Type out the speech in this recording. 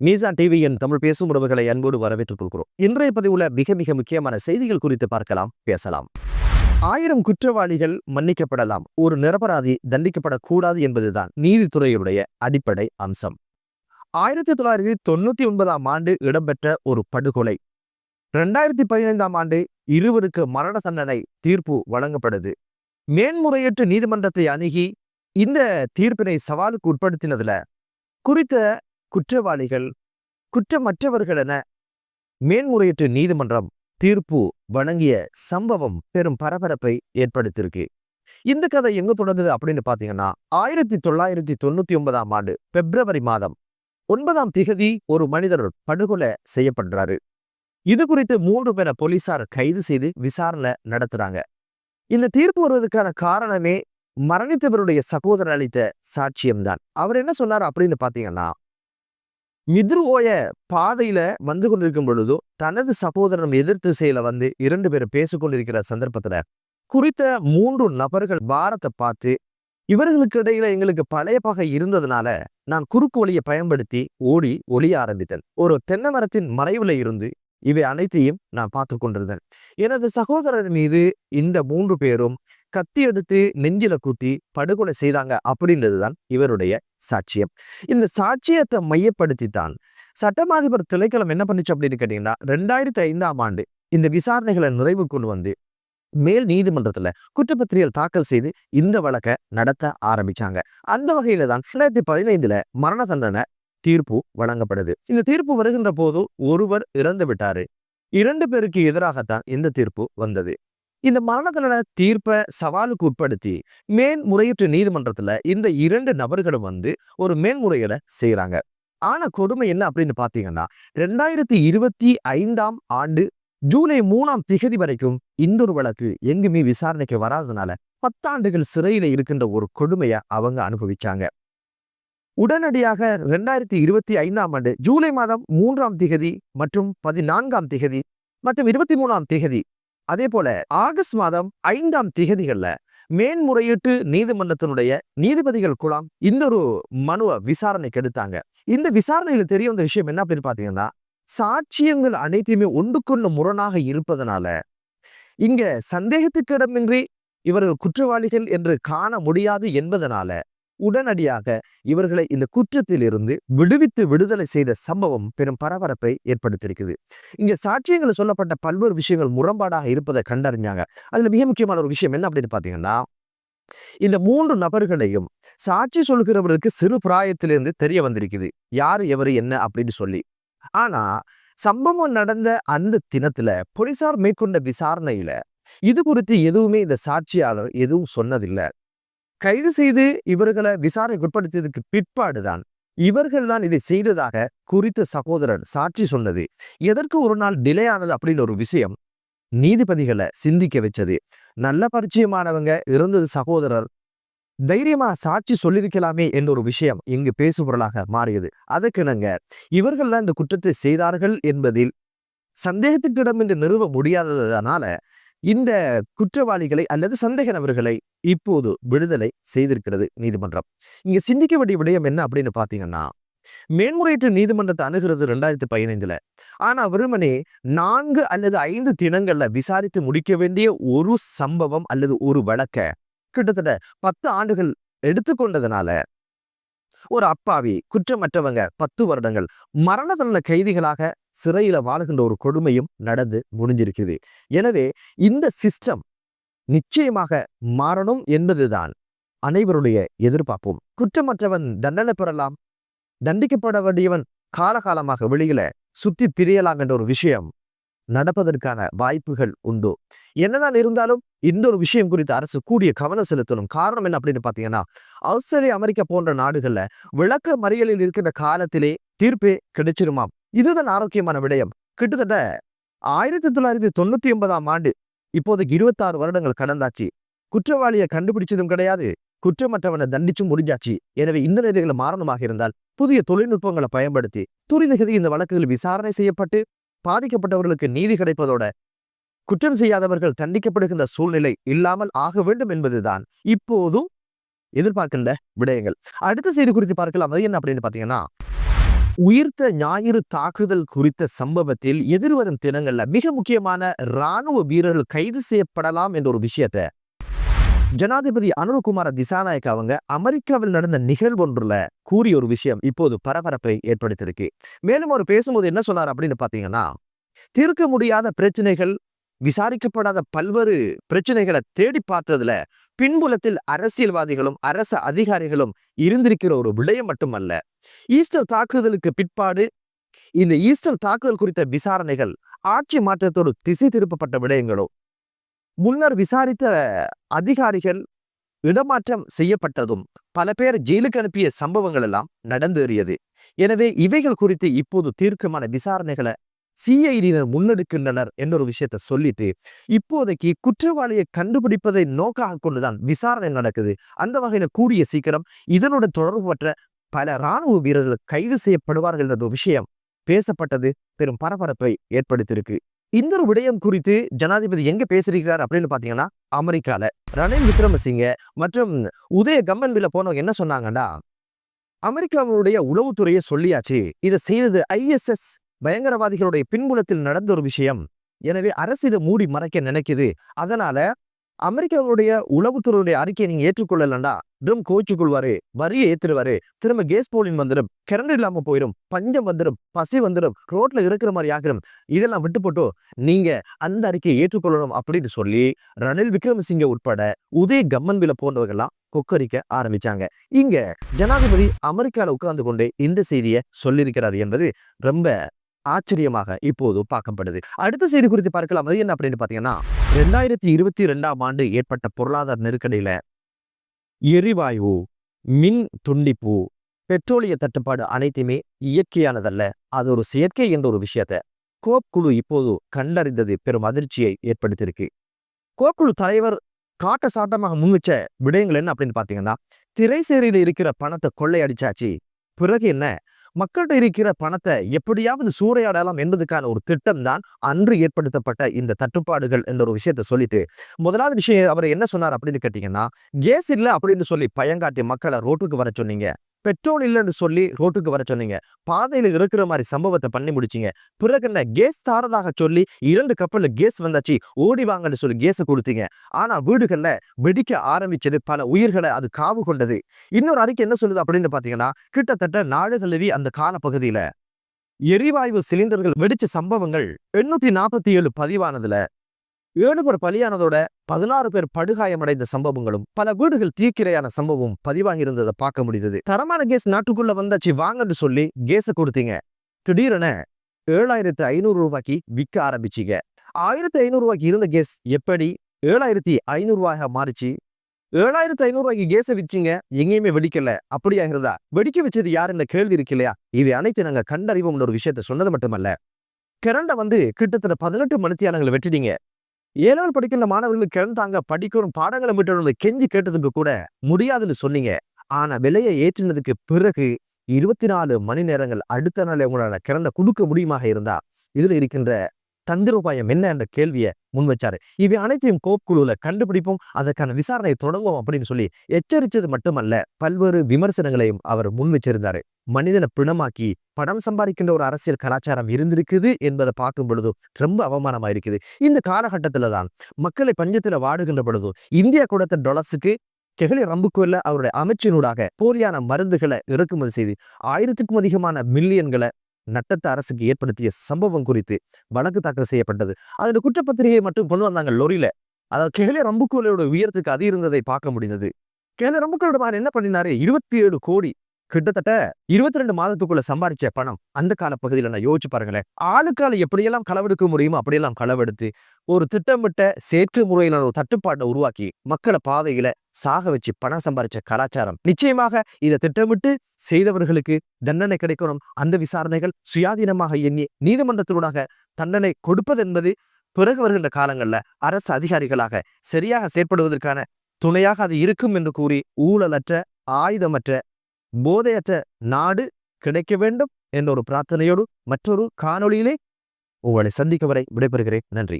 மீசான் டிவியின் தமிழ் பேசும் உறவுகளை அன்போடு வரவேற்றுக் கொள்கிறோம். இன்றைய பதிவுல மிக மிக முக்கியமான செய்திகள் குறித்து பார்க்கலாம், பேசலாம். 1000 குற்றவாளிகள் மன்னிக்கப்படலாம், ஒரு நிரபராதி தண்டிக்கப்படக்கூடாது என்பதுதான் நீதித்துறையுடைய அடிப்படை அம்சம். 1999ஆம் ஆண்டு இடம்பெற்ற ஒரு படுகொலை. 2015ஆம் ஆண்டு இருவருக்கு மரண தண்டனை தீர்ப்பு வழங்கப்படுது. மேன்முறையீட்டு நீதிமன்றத்தை அணுகி இந்த தீர்ப்பினை சவாலுக்கு உட்படுத்தினதுல குறித்த குற்றவாளிகள் குற்றமற்றவர்கள் என மேன்முறையீட்டு நீதிமன்றம் தீர்ப்பு வழங்கிய சம்பவம் பெரும் பரபரப்பை ஏற்படுத்தியிருக்கு. இந்த கதை எங்க தொடங்குது அப்படின்னு பாத்தீங்கன்னா 1999ஆம் ஆண்டு பிப்ரவரி மாதம் 9ஆம் திகதி ஒரு மனிதர் படுகொலை செய்யப்படுறாரு. இது குறித்து 3 பேரை போலீசார் கைது செய்து விசாரணை நடத்துறாங்க. இந்த தீர்ப்பு வருவதற்கான காரணமே மரணித்தவருடைய சகோதரர் அளித்த சாட்சியம்தான். அவர் என்ன சொன்னார் அப்படின்னு பாத்தீங்கன்னா, மித்ருவோய பாதையில வந்து கொண்டிருக்கும் பொழுதோ தனது சகோதரன் எதிர் திசையில வந்து 2 பேர் பேசிக்கொண்டிருக்கிற சந்தர்ப்பத்துல குறித்த 3 நபர்கள் பாரத்தை பார்த்து, இவர்களுக்கு இடையில எங்களுக்கு பழைய பகை இருந்ததுனால நான் குறுக்கு வழியை பயன்படுத்தி ஓடி ஒளிய ஆரம்பித்தேன். ஒரு தென்னை மரத்தின் மறைவுல இருந்து இவை அனைத்தையும் நான் பார்த்து கொண்டிருந்தேன். எனது சகோதரர் மீது இந்த 3 பேரும் கத்தி எடுத்து நெஞ்சில குத்தி படுகொலை செய்தாங்க அப்படின்றதுதான் இவருடைய சாட்சியம். இந்த சாட்சியத்தை மையப்படுத்தித்தான் சட்டமாதிபர் திணைக்களம் என்ன பண்ணுச்சு அப்படின்னு கேட்டீங்கன்னா 2005ஆம் ஆண்டு இந்த விசாரணைகளை நிறைவு கொண்டு வந்து மேல் நீதிமன்றத்துல குற்றப்பத்திரிகைகள் தாக்கல் செய்து இந்த வழக்கை நடத்த ஆரம்பிச்சாங்க. அந்த வகையில தான் 2015 மரண தண்டனை தீர்ப்பு வழங்கப்படுது. இந்த தீர்ப்பு வருகின்ற போது ஒருவர் இறந்து விட்டாரு. 2 பேருக்கு எதிராகத்தான் இந்த தீர்ப்பு வந்தது. இந்த மரண தண்டனை தீர்ப்பை சவாலுக்கு உட்படுத்தி மேன்முறையீட்டு நீதிமன்றத்துல இந்த 2 நபர்களும் வந்து ஒரு மேன்முறையீட செய்யறாங்க. ஆனா கொடுமை என்ன அப்படின்னு பாத்தீங்கன்னா 2025ஆம் ஆண்டு ஜூலை 3ஆம் திகதி வரைக்கும் இந்த ஒரு வழக்கு எங்குமே விசாரணைக்கு வராதனால 10 ஆண்டுகள் சிறையில இருக்கின்ற ஒரு கொடுமையை அவங்க அனுபவிச்சாங்க. உடனடியாக 2025ஆம் ஆண்டு ஜூலை மாதம் 3ஆம் திகதி மற்றும் 14ஆம் திகதி மற்றும் 23ஆம் திகதி, அதே போல ஆகஸ்ட் மாதம் 5ஆம் திகதிகள்ல மேன்முறையீட்டு நீதிமன்றத்தினுடைய நீதிபதிகள் குழாம் இந்த ஒரு மனுவை விசாரணைக்கு எடுத்தாங்க. இந்த விசாரணையில தெரிய வந்த விஷயம் என்ன அப்படின்னு பாத்தீங்கன்னா, சாட்சியங்கள் அனைத்தையுமே ஒன்றுக்கொன்று முரணாக இருப்பதனால இங்க சந்தேகத்துக்கு இடமின்றி இவர்கள் குற்றவாளிகள் என்று காண முடியாது என்பதனால உடனடியாக இவர்களை இந்த குற்றத்தில் இருந்து விடுவித்து விடுதலை செய்த சம்பவம் பெரும் பரபரப்பை ஏற்படுத்தியிருக்குது. இங்க சாட்சியங்கள் சொல்லப்பட்ட பல்வேறு விஷயங்கள் முரண்பாடாக இருப்பதை கண்டறிஞ்சாங்க. அதுல மிக முக்கியமான ஒரு விஷயம் என்ன அப்படின்னு பாத்தீங்கன்னா, இந்த 3 நபர்களையும் சாட்சி சொல்கிறவருக்கு சிறு பிராயத்திலிருந்து தெரிய வந்திருக்குது யாரு எவரு என்ன அப்படின்னு சொல்லி. ஆனா சம்பவம் நடந்த அந்த தினத்துல போலீசார் மேற்கொண்ட விசாரணையில இது குறித்து எதுவுமே இந்த சாட்சியாளர் எதுவும் சொன்னதில்லை. கைது செய்து இவர்களை விசாரணைக்கு உட்படுத்தியதுக்கு பிற்பாடுதான் இவர்கள் தான் இதை செய்ததாக குறித்த சகோதரர் சாட்சி சொன்னது எதற்கு ஒரு நாள் டிலே ஆனது அப்படின்னு ஒரு விஷயம் நீதிபதிகளை சிந்திக்க வச்சது. நல்ல பரிச்சயமானவங்க இருந்தது சகோதரர் தைரியமா சாட்சி சொல்லியிருக்கலாமே என்ற ஒரு விஷயம் இங்கு பேசுபொருளாக மாறியது. அதற்கிணங்க இவர்கள் தான் இந்த குற்றத்தை செய்தார்கள் என்பதில் சந்தேகத்துக்கு இடம் என்று நிறுவ முடியாததனால இந்த குற்றவாளிகளை அல்லது சந்தேக நபர்களை இப்போது விடுதலை செய்திருக்கிறது நீதிமன்றம். இங்க சிந்திக்க வேண்டிய விடயம் என்ன அப்படின்னு பாத்தீங்கன்னா, மேன்முறையீட்டு நீதிமன்றத்தை அணுகிறது 2015. ஆனா வெறுமனே 4 அல்லது 5 தினங்கள்ல விசாரித்து முடிக்க வேண்டிய ஒரு சம்பவம் அல்லது ஒரு வழக்க கிட்டத்தட்ட 10 ஆண்டுகள் எடுத்துக்கொண்டதுனால ஒரு அப்பாவி குற்றமற்றவங்க 10 வருடங்கள் மரண தண்டனை கைதிகளாக சிறையில வாழுகின்ற ஒரு கொடுமையும் நடந்து முடிஞ்சிருக்குது. எனவே இந்த சிஸ்டம் நிச்சயமாக மாறணும் என்பதுதான் அனைவருடைய எதிர்பார்ப்பும். குற்றமற்றவன் தண்டனை பெறலாம், தண்டிக்கப்பட வேண்டியவன் காலகாலமாக வெளியில சுத்தி திரியலாம் என்ற ஒரு விஷயம் நடப்பதற்கான வாய்ப்புகள் உண்டு. என்னதான் இருந்தாலும் இந்த ஒரு விஷயம் குறித்து அரசு கூடிய கவனம் செலுத்தணும். காரணம் என்ன அப்படின்னு பாத்தீங்கன்னா, ஆஸ்திரேலியா, அமெரிக்கா போன்ற நாடுகள்ல விளக்க மறியலில் இருக்கின்ற காலத்திலே தீர்ப்பே கிடைச்சிருமாம். இதுதான் ஆரோக்கியமான விடயம். கிட்டத்தட்ட 1999ஆம் ஆண்டு இப்போதைக்கு 26 வருடங்கள் கடந்தாச்சு. குற்றவாளியை கண்டுபிடிச்சதும் கிடையாது, குற்றமற்றவனை தண்டிச்சும் முடிஞ்சாச்சு. எனவே இந்த நிலைகளை மாறணுமாக இருந்தால் புதிய தொழில்நுட்பங்களை பயன்படுத்தி துரிதகதி இந்த வழக்குகள் விசாரணை செய்யப்பட்டு பாதிக்கப்பட்டவர்களுக்கு நீதி கிடைப்பதோட குற்றம் செய்யாதவர்கள் தண்டிக்கப்படுகின்ற சூழ்நிலை இல்லாமல் ஆக வேண்டும் என்பதுதான் இப்போதும் எதிர்பார்க்கின்ற விடயங்கள். அடுத்த செய்தி குறித்து பார்க்கலாம். அது என்ன அப்படின்னு பாத்தீங்கன்னா, உயிர்த்த ஞாயிறு தாக்குதல் குறித்த சம்பவத்தில் எதிர்வரும் தினங்கள்ல மிக முக்கியமான இராணுவ வீரர்கள் கைது செய்யப்படலாம் என்ற ஒரு விஷயத்தை ஜனாதிபதி அனுரகுமார திசாநாயக்க அவங்க அமெரிக்காவில் நடந்த நிகழ்வு ஒன்றுல கூறிய ஒரு விஷயம் இப்போது பரபரப்பை ஏற்படுத்தியிருக்கு. மேலும் அவர் பேசும்போது என்ன சொன்னார் அப்படின்னு பாத்தீங்கன்னா, தீர்க்க முடியாத பிரச்சனைகள், விசாரிக்கப்படாத பல்வேறு பிரச்சனைகளை தேடி பார்த்ததுல பின்புலத்தில் அரசியல்வாதிகளும் அரச அதிகாரிகளும் இருந்திருக்கிற ஒரு விடயம் மட்டுமல்ல, ஈஸ்டர் தாக்குதலுக்கு பிற்பாடு இந்த ஈஸ்டர் தாக்குதல் குறித்த விசாரணைகள் ஆட்சி மாற்றத்தோடு திசை திருப்பப்பட்ட விடயங்களும், முன்னர் விசாரித்த அதிகாரிகள் இடமாற்றம் செய்யப்பட்டதும், பல பேர் ஜெயிலுக்கு அனுப்பிய சம்பவங்கள் எல்லாம் நடந்தேறியது. எனவே இவைகள் குறித்து இப்போது தீர்க்கமான விசாரணைகளை சிஐடியினர் முன்னெடுக்கின்றனர் എന്നൊരു விஷயத்தை சொல்லிட்டு, இப்போதைக்கு குற்றவாளியை கண்டுபிடிப்பதை நோக்காக கொண்டுதான் விசாரணை நடக்குது. அந்த வகையில கூடிய சீக்கிரம் இதனுடன் தொடர்புபட்ட பல இராணுவ வீரர்கள் கைது செய்யப்படுவார்கள் என்ற விஷயம் பேசப்பட்டது பெரும் பரபரப்பை ஏற்படுத்தியிருக்கு. இந்த ஒரு விடயம் குறித்து ஜனாதிபதி எங்க பேசியிருக்கிறார் அப்படின்னு பாத்தீங்கன்னா, அமெரிக்கால ரணில் விக்ரமசிங்க மற்றும் உதய கம்மன்பில போனவங்க என்ன சொன்னாங்கன்னா, அமெரிக்காவுடைய உளவுத்துறையை சொல்லியாச்சு, இதை செய்தது ISS பயங்கரவாதிகளுடைய பின்புலத்தில் நடந்த ஒரு விஷயம். எனவே அரசு இதை மூடி மறைக்க நினைக்குது. அதனால அமெரிக்காவுடைய உளவுத்துறையுடைய அறிக்கையை நீங்க ஏற்றுக்கொள்ளலண்டா ட்ரம் கோச்சுக்கொள்வாரு, வரியை ஏத்துருவாரு, திரும்ப கேஸ் போலின் வந்துடும், கரண்ட் இல்லாம போயிடும், பஞ்சம் வந்துடும், பசி வந்துடும், ரோட்ல இருக்கிற மாதிரி ஆகிடும், இதெல்லாம் விட்டு போட்டு நீங்க அந்த அறிக்கையை ஏற்றுக்கொள்ளணும் அப்படின்னு சொல்லி ரணில் விக்ரமசிங்க உட்பட உதய கம்மன்பில போன்றவர்கள்லாம் கொக்கரிக்க ஆரம்பிச்சாங்க. இங்க ஜனாதிபதி அமெரிக்கால உட்கார்ந்து கொண்டு இந்த செய்தியை சொல்லியிருக்கிறார் என்பது ரொம்ப ஆச்சரியமாக இப்போது பார்க்கப்படுது. அடுத்த செய்தி குறித்து பார்க்கலாம். அது என்ன அப்படின்னு பாத்தீங்கன்னா, 2022ஆம் ஆண்டு ஏற்பட்ட பொருளாதார நெருக்கடியில எரிவாயு, மின் துண்டிப்பு, பெட்ரோலிய தட்டுப்பாடு அனைத்துமே இயற்கையானதல்ல, அது ஒரு செயற்கை என்ற ஒரு விஷயத்தை கோப் குழு இப்போது கண்டறிந்தது பெரும் அதிர்ச்சியை ஏற்படுத்தியிருக்கு. கோப் குழு தலைவர் காட்ட சாட்டமாக முன்வச்ச விடயங்கள் என்ன அப்படின்னு பாத்தீங்கன்னா, திரைசேரியில இருக்கிற பணத்தை கொள்ளையடிச்சாச்சு, பிறகு என்ன, மக்கள்கிட்ட இருக்கிற பணத்தை எப்படியாவது சூறையாடலாம் என்பதுக்கான ஒரு திட்டம் தான் அன்று ஏற்படுத்தப்பட்ட இந்த தட்டுப்பாடுகள் என்ற ஒரு விஷயத்த சொல்லிட்டு, முதலாவது விஷயம் அவர் என்ன சொன்னார் அப்படின்னு கேட்டீங்கன்னா, கேஸ் இல்லை அப்படின்னு சொல்லி பயங்காட்டி மக்களை ரோட்டுக்கு வர சொன்னீங்க, பெட்ரோல் இல்லைன்னு சொல்லி ரோட்டுக்கு வர சொன்னீங்க, பாதையில இருக்கிற மாதிரி சம்பவத்தை பண்ணி முடிச்சிங்க, பிறகு என்ன கேஸ் தாரதாக சொல்லி 2 கப்பல்ல கேஸ் வந்தாச்சு, ஓடி வாங்கன்னு சொல்லி கேஸை கொடுத்தீங்க. ஆனா வீடுகள்ல வெடிக்க ஆரம்பிச்சது, பல உயிர்களை அது காவு கொண்டது. இன்னொரு அறிக்கை என்ன சொல்லுது அப்படின்னு பாத்தீங்கன்னா, கிட்டத்தட்ட நாடு தழுவி அந்த காலப்பகுதியில எரிவாயு சிலிண்டர்கள் வெடிச்ச சம்பவங்கள் 847 பதிவானதுல 7 பேர் பலியானதோட 16 பேர் படுகாயமடைந்த சம்பவங்களும், பல வீடுகள் தீக்கிரையான சம்பவம் பதிவாகி இருந்ததை பார்க்க முடிந்தது. தரமான கேஸ் நாட்டுக்குள்ள வந்தாச்சு வாங்கன்னு சொல்லி கேஸை கொடுத்தீங்க, திடீரென 7500 ரூபாய்க்கு விற்க ஆரம்பிச்சீங்க. 1500 ரூபாய்க்கு இருந்த கேஸ் எப்படி 7500 ரூபாயாக மாறிச்சு? 7500 ரூபாய்க்கு கேஸை விற்றீங்க, எங்கேயுமே வெடிக்கல, அப்படியாகிறதா? வெடிக்க வச்சது யாருன்ற கேள்வி இருக்கு இல்லையா? இவை அனைத்து நாங்க கண்டறிவோம் ஒரு விஷயத்த சொன்னது மட்டுமல்ல, கரண்டை கிட்டத்தட்ட 18 மணித்தியாலங்களை வெட்டிட்டீங்க. 7வது படிக்கின்ற மாணவர்களுக்கு கிளந்தாங்க படிக்கணும், பாடங்களை விட்டு கெஞ்சி கேட்டதுக்கு கூட முடியாதுன்னு சொன்னீங்க. ஆனா விலையை ஏற்றினதுக்கு பிறகு 24 மணி நேரங்கள் அடுத்த நாள் உங்களால கிரண்ட கொடுக்க முடியுமாக இருந்தா இதுல இருக்கின்ற தந்திரோபாயம் என்ன என்ற கேள்வியை முன் வச்சாரு. இவை அனைத்தையும் கோப் குழுல கண்டுபிடிப்போம், அதற்கான விசாரணையை தொடங்குவோம் அப்படின்னு சொல்லி எச்சரித்தது மட்டுமல்ல, பல்வேறு விமர்சனங்களையும் அவர் முன் வச்சிருந்தாரு. மனிதனை பிணமாக்கி பணம் சம்பாதிக்கின்ற ஒரு அரசியல் கலாச்சாரம் இருந்திருக்குது என்பதை பார்க்கும் பொழுது ரொம்ப அவமானமா இருக்குது. இந்த காலகட்டத்துல தான் மக்களை பஞ்சத்துல வாடுகின்ற பொழுது இந்தியா கொடுத்த டாலர்ஸுக்கு கெஹலி ரம்புக்குள்ள அவருடைய அமைச்சினூடாக போலியான மருந்துகளை இறக்குமதி செய்து 1000க்கும் அதிகமான மில்லியன்களை நட்டத்தை அரசுக்கு ஏற்படுத்திய சம்பவம் குறித்து வழக்கு தாக்கல் செய்யப்பட்டது. அதோட குற்றப்பத்திரிகையை மட்டும் கொண்டு வந்தாங்க லொரியில. அதாவது கெஹலி ரம்புக்குள்ளோட உயரத்துக்கு அது இருந்ததை பார்க்க முடிந்தது. கெஹலி ரம்புக்குள்ளோட மாதிரி என்ன பண்ணினாரு, 27 கோடி கிட்டத்தட்ட 22 மாதத்துக்குள்ள சம்பாதிச்ச பணம் அந்த காலப்பகுதியில் நான் யோசிச்சு பாருங்களேன். ஆளுக்கால எப்படியெல்லாம் களவெடுக்க முடியுமோ அப்படியெல்லாம் களவெடுத்து ஒரு திட்டமிட்ட செயற்கை முறையிலான ஒரு தட்டுப்பாட்டை உருவாக்கி மக்களை பாதையில சாக வச்சு பணம் சம்பாதிச்ச கலாச்சாரம். நிச்சயமாக இதை திட்டமிட்டு செய்தவர்களுக்கு தண்டனை கிடைக்கணும். அந்த விசாரணைகள் சுயாதீனமாக எண்ணி நீதிமன்றத்தினூடாக தண்டனை கொடுப்பது என்பது பிறகு வருகின்ற காலங்கள்ல அரசு அதிகாரிகளாக சரியாக செயற்படுவதற்கான துணையாக அது இருக்கும் என்று கூறி ஊழலற்ற, ஆயுதமற்ற, போதையற்ற நாடு கிடைக்க வேண்டும் என்ற ஒரு பிரார்த்தனையோடு மற்றொரு காணொளியிலே உங்களை சந்திக்கும் வரை விடைபெறுகிறேன். நன்றி.